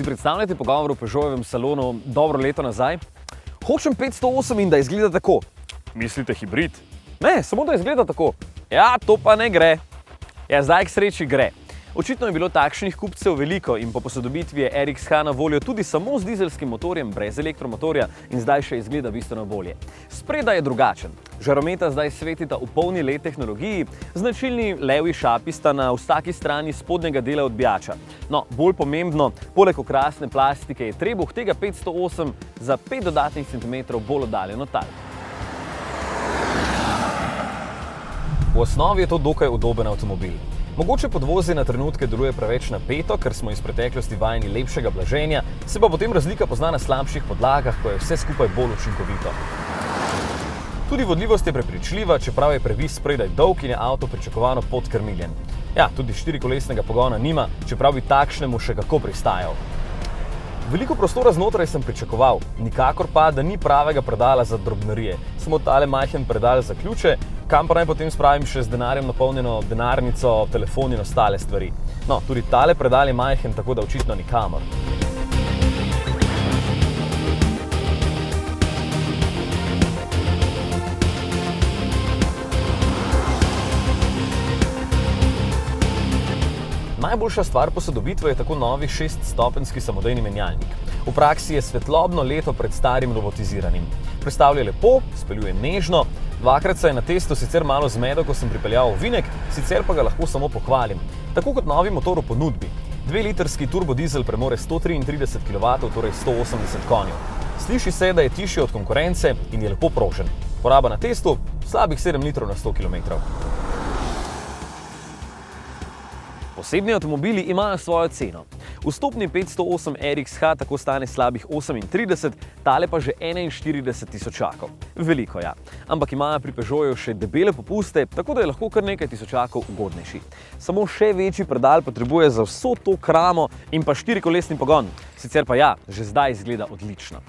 Si predstavljate pogovor v Peugeotovem salonu dobro leto nazaj? Hočem 508 in da izgleda tako. Mislite hibrid? Ne, samo da izgleda tako. Ja, to pa ne gre. Ja, zdaj k sreči gre. Očitno je bilo takšnih kupcev veliko in po posodobitvi je RXH na voljo tudi samo z dizelskim motorjem, brez elektromotorja in zdaj še izgleda bistveno bolje. Spredaj je drugačen. Žarometa zdaj svetita v polni LED tehnologiji, značilni levi šapi sta na vsaki strani spodnjega dela odbijača. No, bolj pomembno, poleg okrasne plastike je trebuh tega 508 za 5 dodatnih centimetrov bolj oddaljen od tal. V osnovi je to dokaj udoben avtomobil. Mogoče podvozje na trenutke deluje preveč napeto, ker smo iz preteklosti vajeni lepšega blaženja, se pa potem razlika pozna na slabših podlagah, ko je vse skupaj bolj učinkovito. Tudi vodljivost je prepričljiva, čeprav je previs spredaj dolg in je avto pričakovano podkrmiljen. Ja, tudi štirikolesnega pogona nima, čeprav bi takšnemu še kako pristajal. Veliko prostora znotraj sem pričakoval, nikakor pa, da ni pravega predala za drobnarije, samo tale majhen predal za ključe, kam pa naj potem spravim še z denarjem napolnjeno denarnico, telefon in ostale stvari. No, tudi tale predal je majhen, tako da očitno nikamor. Najboljša stvar posodobitve je tako novi 6-stopenjski samodejni menjalnik. V praksi je svetlobno leto pred starim robotiziranim. Prestavlja lepo, speljuje nežno, dvakrat se je na testu sicer malo zmedel, ko sem pripeljal ovinek, sicer pa ga lahko samo pohvalim. Tako kot novi motor v ponudbi. 2-litrski turbodizel premore 133 kW, torej 180 konjev. Sliši se, da je tišji od konkurence in je lepo prožen. Poraba na testu slabih 7 litrov na 100 km. Osebni avtomobili imajo svojo ceno. Vstopni 508 RXH tako stane slabih 38, tale pa že 41 tisočakov. Veliko, ja. Ampak imajo pri Peugeotu še debele popuste, tako da je lahko kar nekaj tisočakov ugodnejši. Samo še večji predal potrebuje za vso to kramo in pa štirikolesni pogon. Sicer pa ja, že zdaj izgleda odlično.